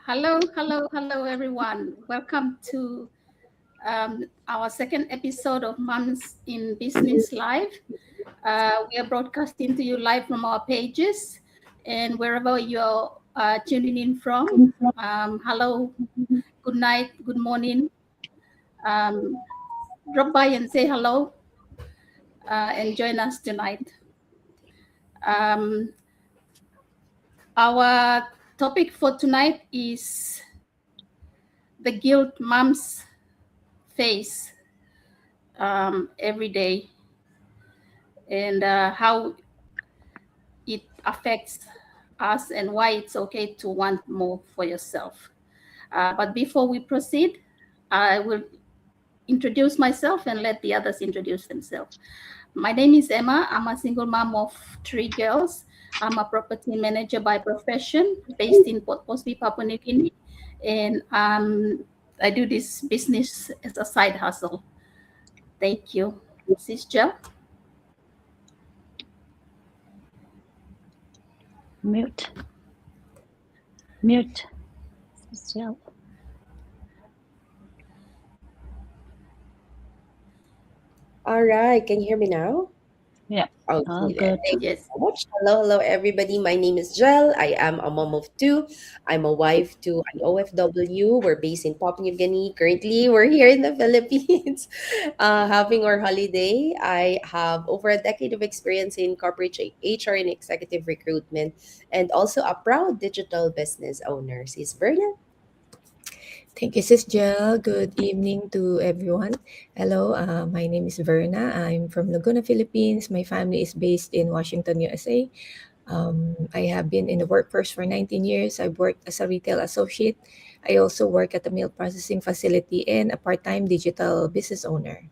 Hello, everyone. Welcome to our second episode of Moms in Business Live. We are broadcasting to you live from our pages and wherever you're tuning in from. Hello, good night, good morning. Um, Drop by and say hello and join us tonight. Um, our topic for tonight is the guilt moms face every day and how it affects us and why it's okay to want more for yourself. But before we proceed, I will introduce myself and let the others introduce themselves. My name is Emma. I'm a single mom of 3 girls. I'm a property manager by profession based in Port Moresby, Papua New Guinea. And I do this business as a side hustle. Thank you. Sis Jill? Mute. Still. All right, can you hear me now? Yeah. Okay, All then. good. Thank you Yes. so much. Hello, everybody. My name is Jel. I am a mom of two. I'm a wife to an OFW. We're based in Papua New Guinea. Currently, we're here in the Philippines, having our holiday. I have over a decade of experience in corporate HR and executive recruitment, and also a proud digital business owner. Sis Verna. Thank you, Sis Jel. Good evening to everyone. Hello, my name is Verna. I'm from Laguna, Philippines. My family is based in Washington, USA. I have been in the workforce for 19 years. I've worked as a retail associate. I also work at a milk processing facility and a part-time digital business owner.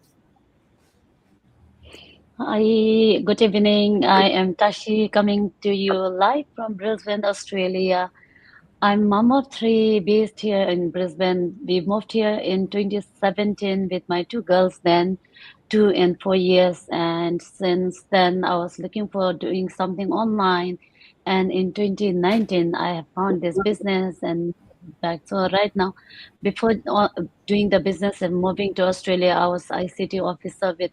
Hi, good evening. I am Tashi coming to you live from Brisbane, Australia. I'm mom of 3 based here in Brisbane. We moved here in 2017 with my 2 girls then, 2 and 4 years. And since then, I was looking for doing something online. And in 2019, I have found this business and back. So right now, before doing the business and moving to Australia, I was ICT officer with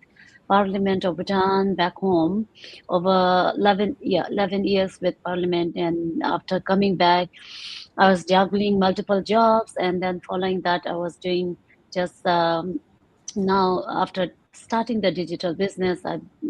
Parliament of Bhutan back home over 11 years with Parliament. And after coming back, I was juggling multiple jobs, and then following that, I was doing just now after starting the digital business,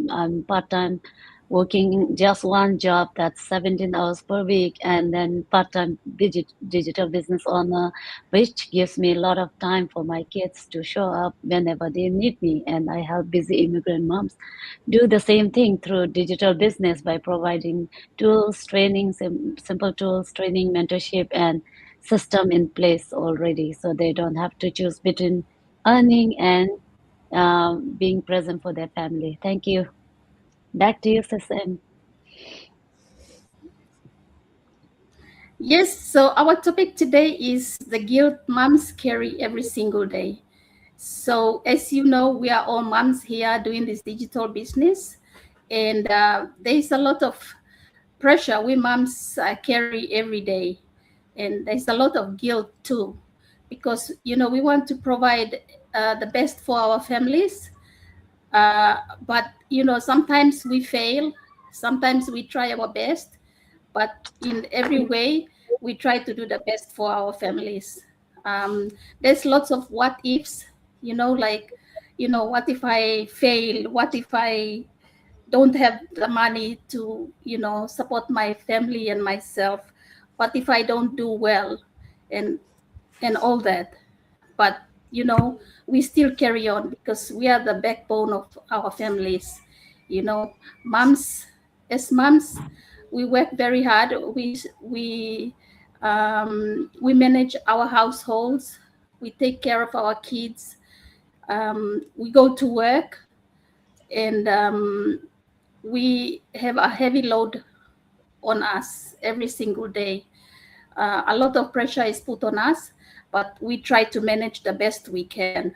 I'm part-time working just one job that's 17 hours per week, and then part-time digital business owner, which gives me a lot of time for my kids to show up whenever they need me. And I help busy immigrant moms do the same thing through digital business by providing tools, training, simple tools, training, mentorship, and system in place already, so they don't have to choose between earning and being present for their family. Thank you. Back to you, Sis. Yes, so our topic today is the guilt moms carry every single day. So, as you know, we are all moms here doing this digital business, and there's a lot of pressure we moms carry every day, and there's a lot of guilt too, because we want to provide the best for our families, but sometimes we fail, sometimes we try our best, but in every way we try to do the best for our families. There's lots of what ifs, like what if I fail, what if I don't have the money to support my family and myself, what if I don't do well, and all that. But we still carry on because we are the backbone of our families. Moms, as moms, we work very hard. We manage our households, we take care of our kids, we go to work, and we have a heavy load on us every single day. A lot of pressure is put on us, but we try to manage the best we can.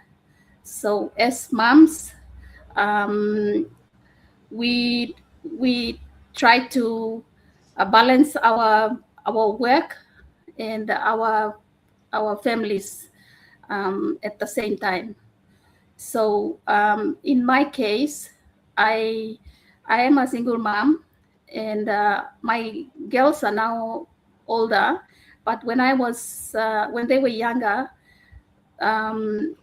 So as moms, we try to balance our work and our our families at the same time. So in my case, I I am a single mom, and my girls are now older. But when they were younger, um,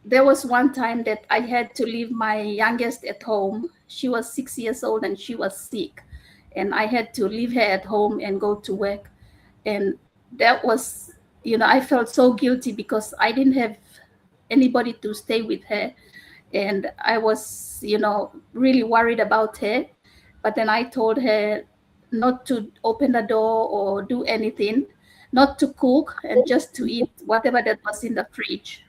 there was one time that I had to leave my youngest at home. She was 6 years old and she was sick, and I had to leave her at home and go to work. And that was, I felt so guilty because I didn't have anybody to stay with her, and I was, really worried about her. But then I told her not to open the door or do anything, not to cook, and just to eat whatever that was in the fridge.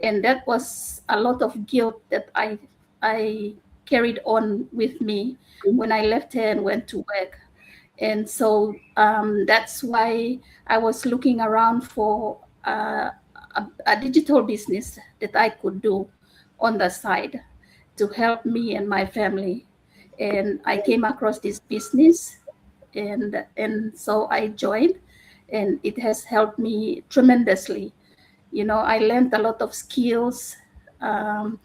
And that was a lot of guilt that I carried on with me when I left her and went to work. And so that's why I was looking around for a digital business that I could do on the side to help me and my family. And I came across this business, and so I joined, and it has helped me tremendously. I learned a lot of skills um,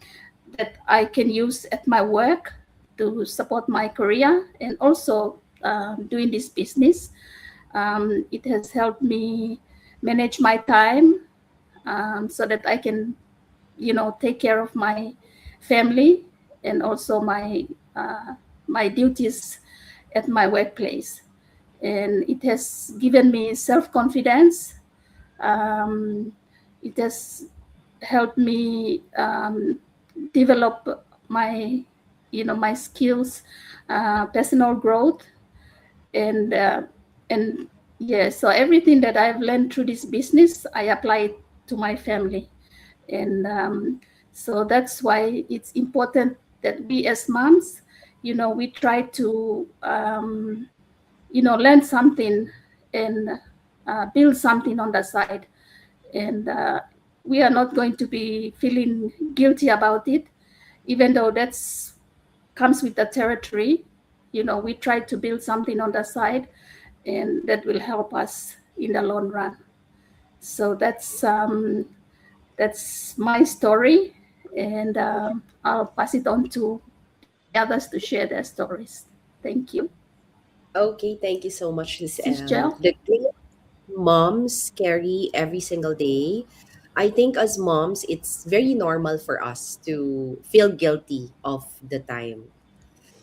that I can use at my work to support my career, and also doing this business. It has helped me manage my time, so that I can, take care of my family, and also my duties at my workplace. And it has given me self-confidence. Um, it has helped me develop my skills, personal growth, and uh, and yeah. So everything that I've learned through this business, I apply it to my family, and so that's why it's important that we as moms, we try to learn something, and build something on the side, and we are not going to be feeling guilty about it, even though that's comes with the territory. We try to build something on the side, and that will help us in the long run. So that's my story, and I'll pass it on to the others to share their stories. Thank you. Okay, thank you so much, This Miss is Jill. L. The guilt moms carry every single day. I think as moms, it's very normal for us to feel guilty of the time.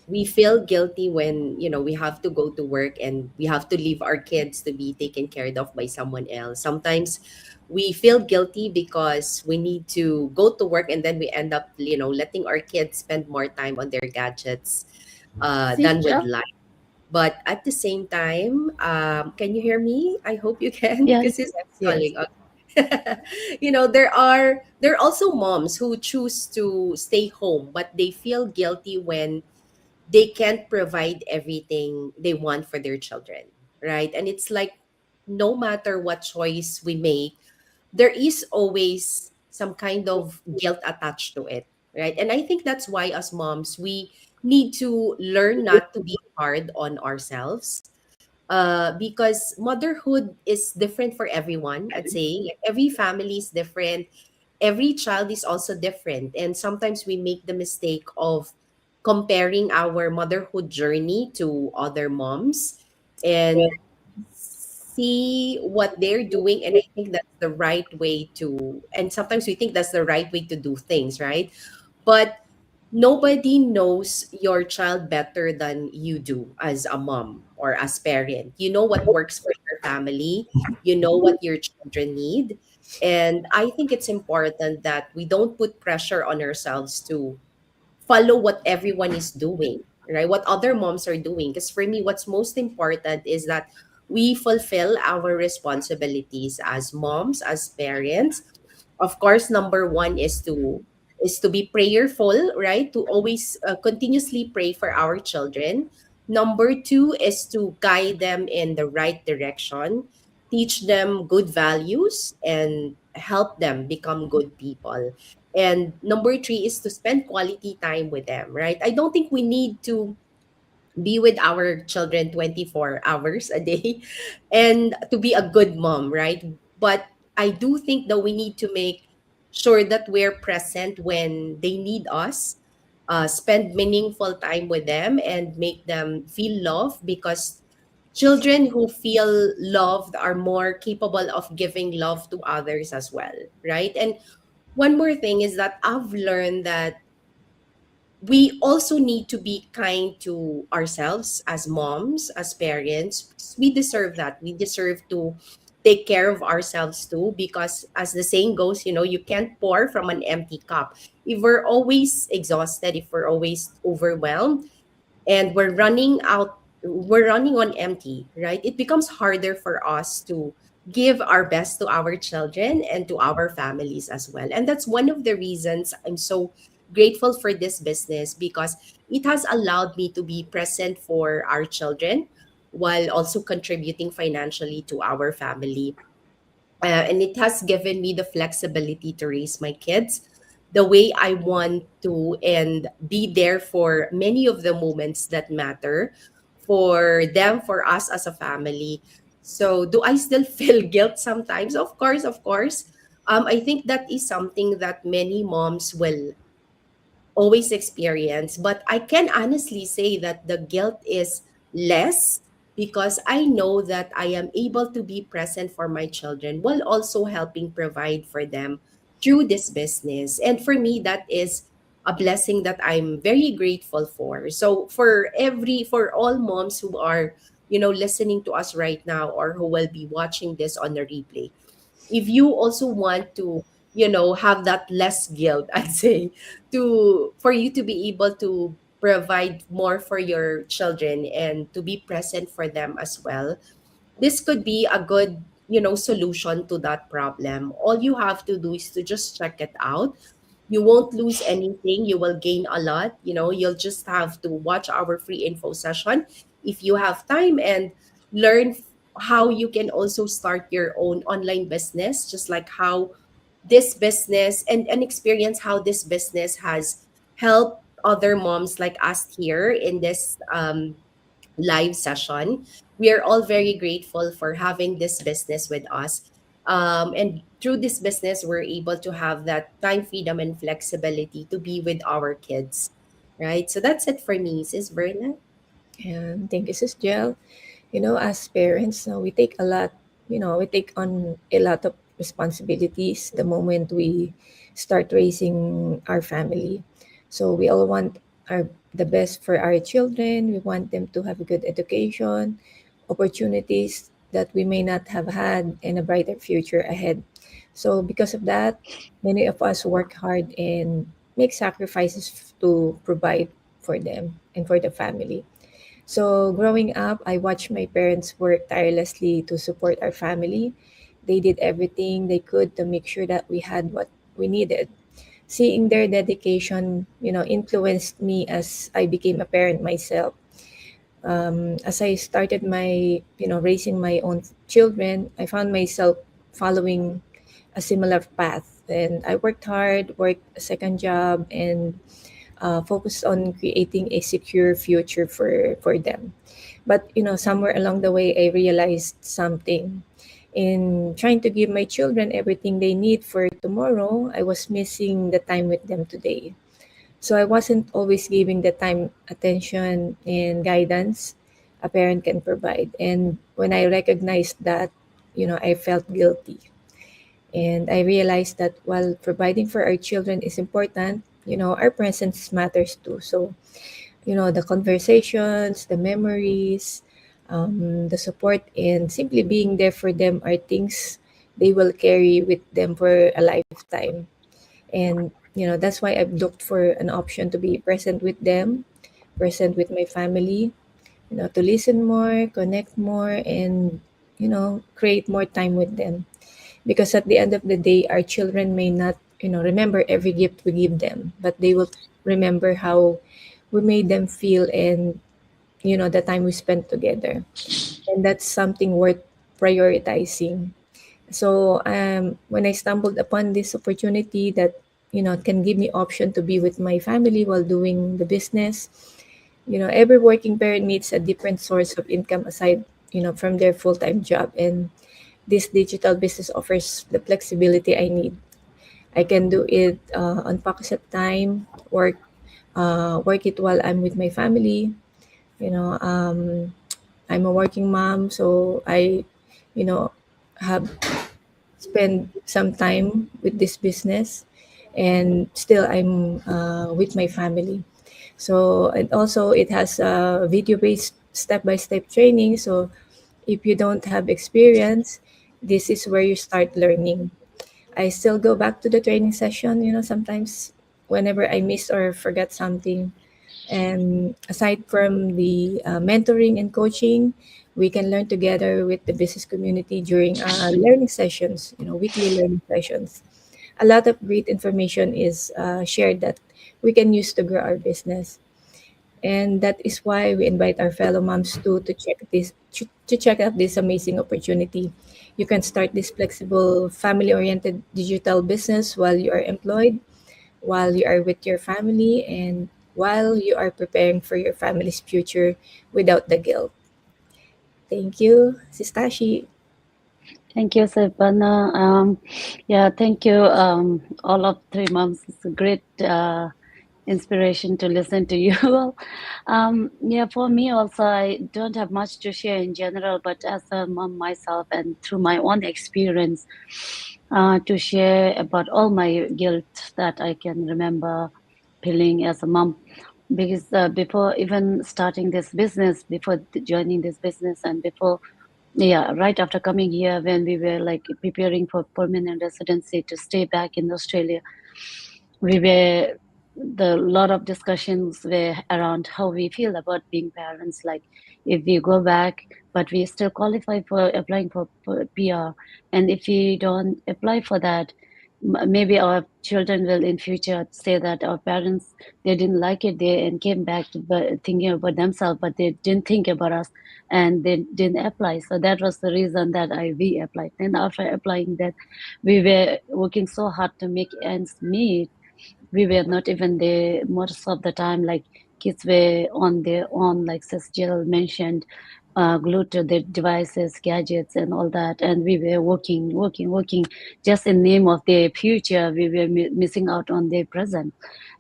We feel guilty when, we have to go to work and we have to leave our kids to be taken care of by someone else. Sometimes we feel guilty because we need to go to work and then we end up, letting our kids spend more time on their gadgets This is than with Jill. life. But at the same time, can you hear me? I hope you can Yes. because his ex Yes. calling. Okay. There are also moms who choose to stay home, but they feel guilty when they can't provide everything they want for their children, right? And it's like no matter what choice we make, there is always some kind of guilt attached to it, right? And I think that's why as moms, we need to learn not to be hard on ourselves, because motherhood is different for everyone. I'd say like every family is different, every child is also different, and sometimes we make the mistake of comparing our motherhood journey to other moms and see what they're doing, and I think that's the right way to, and sometimes we think that's the right way to do things, right? But nobody knows your child better than you do as a mom or as parent. You know what works for your family, you know what your children need. And I think it's important that we don't put pressure on ourselves to follow what everyone is doing, right? What other moms are doing. Because for me, what's most important is that we fulfill our responsibilities as moms, as parents. Of course, number one is to be prayerful, right? To always continuously pray for our children. Number two is to guide them in the right direction, teach them good values, and help them become good people. And number three is to spend quality time with them, right? I don't think we need to be with our children 24 hours a day and to be a good mom, right? But I do think that we need to make sure that we're present when they need us, spend meaningful time with them, and make them feel loved, because children who feel loved are more capable of giving love to others as well, right? And one more thing is that I've learned that we also need to be kind to ourselves as moms, as parents. We deserve that. We deserve to take care of ourselves too, because as the saying goes, you can't pour from an empty cup. If we're always exhausted, if we're always overwhelmed, and we're running on empty, right? It becomes harder for us to give our best to our children and to our families as well. And that's one of the reasons I'm so grateful for this business, because it has allowed me to be present for our children while also contributing financially to our family. And it has given me the flexibility to raise my kids the way I want to, and be there for many of the moments that matter for them, for us as a family. So, do I still feel guilt sometimes? Of course, of course. I think that is something that many moms will always experience. But I can honestly say that the guilt is less, because I know that I am able to be present for my children while also helping provide for them through this business. And for me, that is a blessing that I'm very grateful for. So for all moms who are, listening to us right now, or who will be watching this on the replay, if you also want to, have that less guilt, I'd say, to for you to be able to provide more for your children and to be present for them as well, this could be a good, solution to that problem. All you have to do is to just check it out. You won't lose anything, you will gain a lot. You'll just have to watch our free info session if you have time, and learn how you can also start your own online business, just like how this business, and experience how this business has helped other moms like us here in this live session. We are all very grateful for having this business with us. And through this business, we're able to have that time freedom and flexibility to be with our kids. Right. So that's it for me, Sis Verna. And thank you, Sis Jel. As parents, we take a lot, we take on a lot of responsibilities the moment we start raising our family. So we all want the best for our children. We want them to have a good education, opportunities that we may not have had, and a brighter future ahead. So because of that, many of us work hard and make sacrifices to provide for them and for the family. So growing up, I watched my parents work tirelessly to support our family. They did everything they could to make sure that we had what we needed. Seeing their dedication, influenced me as I became a parent myself. As I started raising my own children, I found myself following a similar path. And I worked hard, worked a second job, and focused on creating a secure future for them. But somewhere along the way, I realized something. In trying to give my children everything they need for tomorrow, I was missing the time with them today. So I wasn't always giving the time, attention, and guidance a parent can provide. And when I recognized that, I felt guilty. And I realized that while providing for our children is important, our presence matters too. So, the conversations, the memories, the support, and simply being there for them are things they will carry with them for a lifetime. And, that's why I've looked for an option to be present with them, present with my family, to listen more, connect more, and, create more time with them. Because at the end of the day, our children may not, remember every gift we give them, but they will remember how we made them feel, and, the time we spent together. And that's something worth prioritizing. So when I stumbled upon this opportunity that, can give me option to be with my family while doing the business, every working parent needs a different source of income aside, from their full-time job. And this digital business offers the flexibility I need. I can do it on pocket time, work it while I'm with my family. You know, I'm a working mom, so I, you know, have spent some time with this business, and still I'm with my family. So, and also it has a video-based step-by-step training. So if you don't have experience, this is where you start learning. I still go back to the training session, sometimes whenever I miss or forget something. And aside from the mentoring and coaching, we can learn together with the business community during learning sessions, weekly learning sessions. A lot of great information is shared that we can use to grow our business. And that is why we invite our fellow moms to check out this amazing opportunity. You can start this flexible, family-oriented digital business while you are employed, while you are with your family, and while you are preparing for your family's future without the guilt. Thank you, Sistashi. Thank you, Silvana. Yeah, thank you, all of three moms. It's a great inspiration to listen to you all. Yeah, for me also, I don't have much to share in general, but as a mom myself and through my own experience, to share about all my guilt that I can remember feeling as a mom. Because before even starting this business, before joining this business, and before, yeah, right after coming here, when we were like preparing for permanent residency to stay back in Australia, we were the lot of discussions were around how we feel about being parents. Like if we go back, but we still qualify for applying for PR, and if we don't apply for that, maybe our children will in future say that our parents, they didn't like it there and came back to thinking about themselves, but they didn't think about us and they didn't apply. So that was the reason that we applied. And after applying that, we were working so hard to make ends meet. We were not even there most of the time. Like kids were on their own, like Sis Jill mentioned, glued to their devices, gadgets, and all that. And we were working, just in name of their future. We were missing out on their present.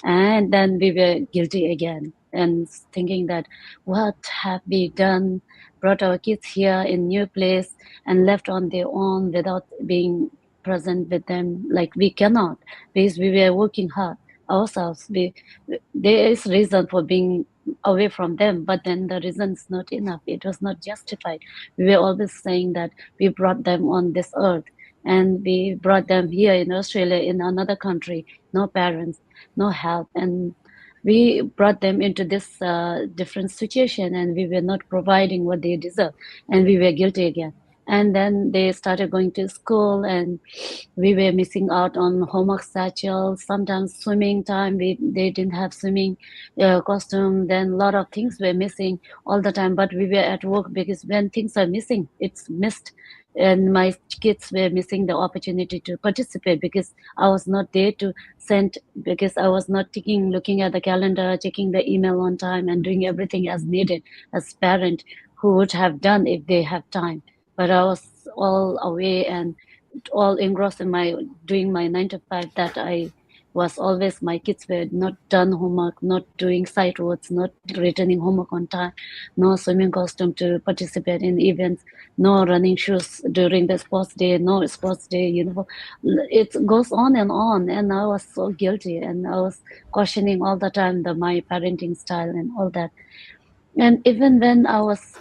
And then we were guilty again and thinking that what have we done? Brought our kids here in new place and left on their own without being present with them. Like we cannot, because we were working hard ourselves. There is reason for being away from them, but then the reason is not enough. It was not justified. We were always saying that we brought them on this earth and we brought them here in Australia, in another country, no parents, no help, and we brought them into this different situation, and we were not providing what they deserve, and we were guilty again. And then they started going to school, and we were missing out on homework satchels, sometimes swimming time. They didn't have swimming costume. Then a lot of things were missing all the time, but we were at work, because when things are missing, it's missed. And my kids were missing the opportunity to participate because I was not there to send, because I was not looking at the calendar, checking the email on time, and doing everything as needed as parent who would have done if they have time. But I was all away and all engrossed in my doing my 9 to 5, that I was always, my kids were not done homework, not doing sight words, not returning homework on time, no swimming costume to participate in events, no running shoes during the sports day, no sports day uniform. It goes on, and I was so guilty, and I was questioning all the time my parenting style and all that. And even when I was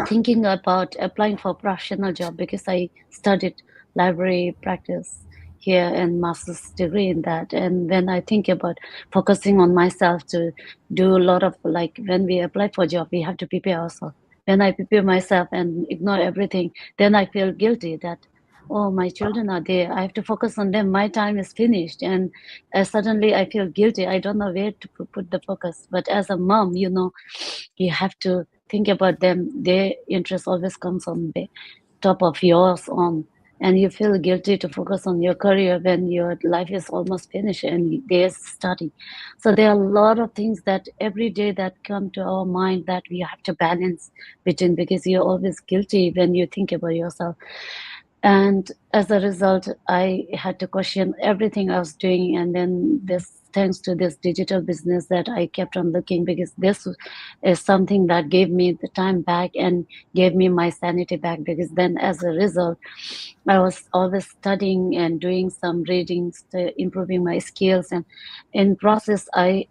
thinking about applying for professional job, because I studied library practice here and master's degree in that. And when I think about focusing on myself to do a lot of, like when we apply for job, we have to prepare ourselves. When I prepare myself and ignore everything, then I feel guilty that, oh, my children are there, I have to focus on them, my time is finished. And suddenly I feel guilty, I don't know where to put the focus. But as a mom, you have to think about them. Their interest always comes on the top of yours on, and you feel guilty to focus on your career when your life is almost finished and they're starting. So there are a lot of things that every day that come to our mind that we have to balance between, because you're always guilty when you think about yourself. And as a result, I had to question everything I was doing. And then thanks to this digital business, that I kept on looking, because this is something that gave me the time back and gave me my sanity back. Because then as a result, I was always studying and doing some readings to improving my skills. And in process, I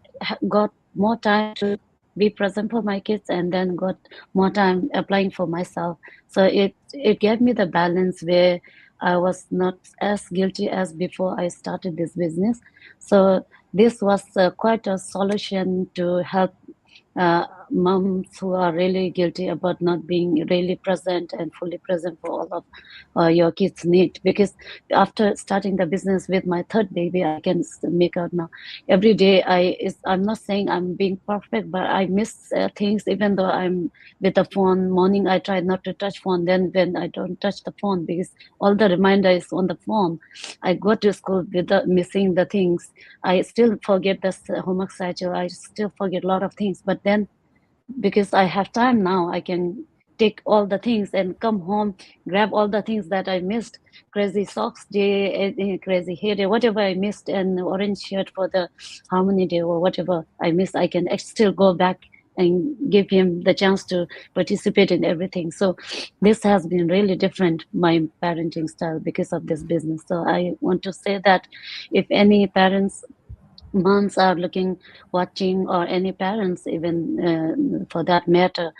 got more time to be present for my kids, and then got more time applying for myself. So it gave me the balance where I was not as guilty as before I started this business. So this was quite a solution to help moms who are really guilty about not being really present and fully present for all of your kids' need. Because after starting the business with my third baby, I can make out now every day. I'm not saying I'm being perfect, but I miss things. Even though I'm with the phone, morning I try not to touch phone. Then when I don't touch the phone, because all the reminder is on the phone, I go to school without missing the things. I still forget the homework schedule. I still forget a lot of things. But then, because I have time now, I can take all the things and come home, grab all the things that I missed. Crazy socks day, crazy hair day, whatever I missed, and orange shirt for the harmony day, or whatever I missed, I can still go back and give him the chance to participate in everything. So this has been really different, my parenting style, because of this business. So I want to say that if any parents, moms are watching, or any parents even, for that matter,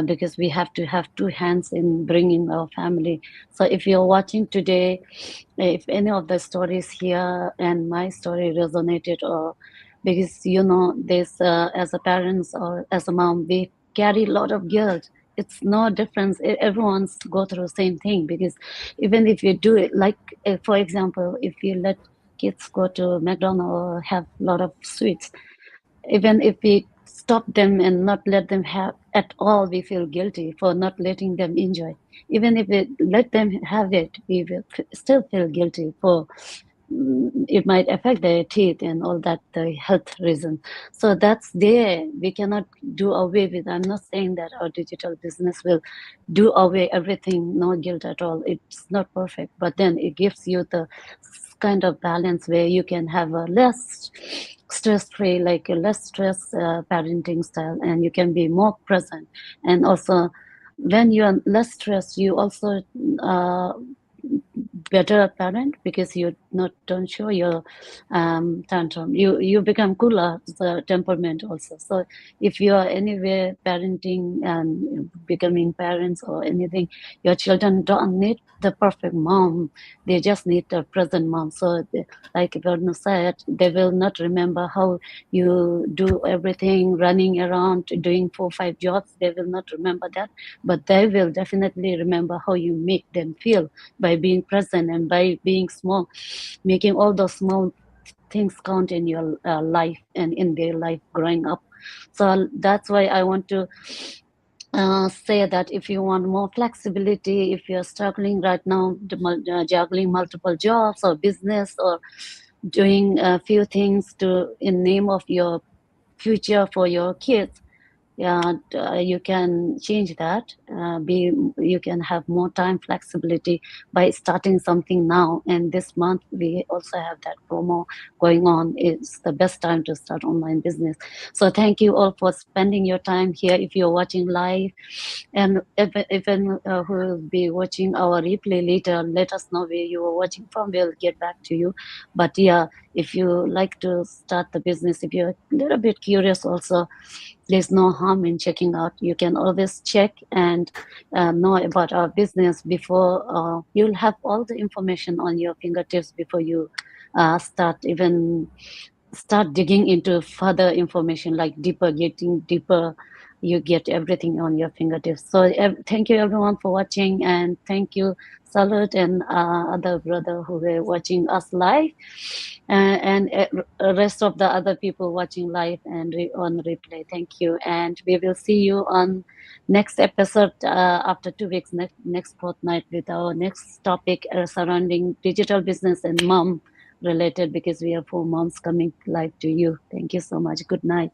because we have to have two hands in bringing our family. So if you're watching today, if any of the stories here and my story resonated, or because this, as a parents or as a mom, we carry a lot of guilt. It's no difference. Everyone's go through the same thing. Because even if you do it, like, for example, if you let kids go to McDonald's or have a lot of sweets, even if we stop them and not let them have at all, we feel guilty for not letting them enjoy. Even if we let them have it, we will still feel guilty for, it might affect their teeth and all that, the health reason. So that's there. We cannot do away with. I'm not saying that our digital business will do away everything, no guilt at all. It's not perfect, but then it gives you the kind of balance where you can have a less stress-free, like a less stress parenting style, and you can be more present. And also, when you are less stressed, you also better parent, because you don't show your tantrum. You become cooler, the temperament also. So if you are anywhere parenting and becoming parents or anything, your children don't need the perfect mom. They just need the present mom. So like Verna said, they will not remember how you do everything, running around doing 4 or 5 jobs. They will not remember that, but they will definitely remember how you make them feel by being present and by being small, making all those small things count in your life and in their life growing up. So that's why I want to say that if you want more flexibility, if you're struggling right now, juggling multiple jobs or business, or doing a few things in name of your future for your kids, you can change that. You can have more time flexibility by starting something now. And this month we also have that promo going on. It's the best time to start online business. So thank you all for spending your time here. If you're watching live, and even who will be watching our replay later, let us know where you are watching from. We'll get back to you. But yeah, if you like to start the business, if you're a little bit curious also, there's no harm in checking out. You can always check and know about our business before. You'll have all the information on your fingertips before you start digging into further information, like getting deeper. You get everything on your fingertips. So thank you everyone for watching, and thank you Salud and other brother who were watching us live, and rest of the other people watching live and on replay. Thank you, and we will see you on next episode after 2 weeks, next fortnight, with our next topic surrounding digital business and mom related, because we have 4 moms coming live to you. Thank you so much. Good night.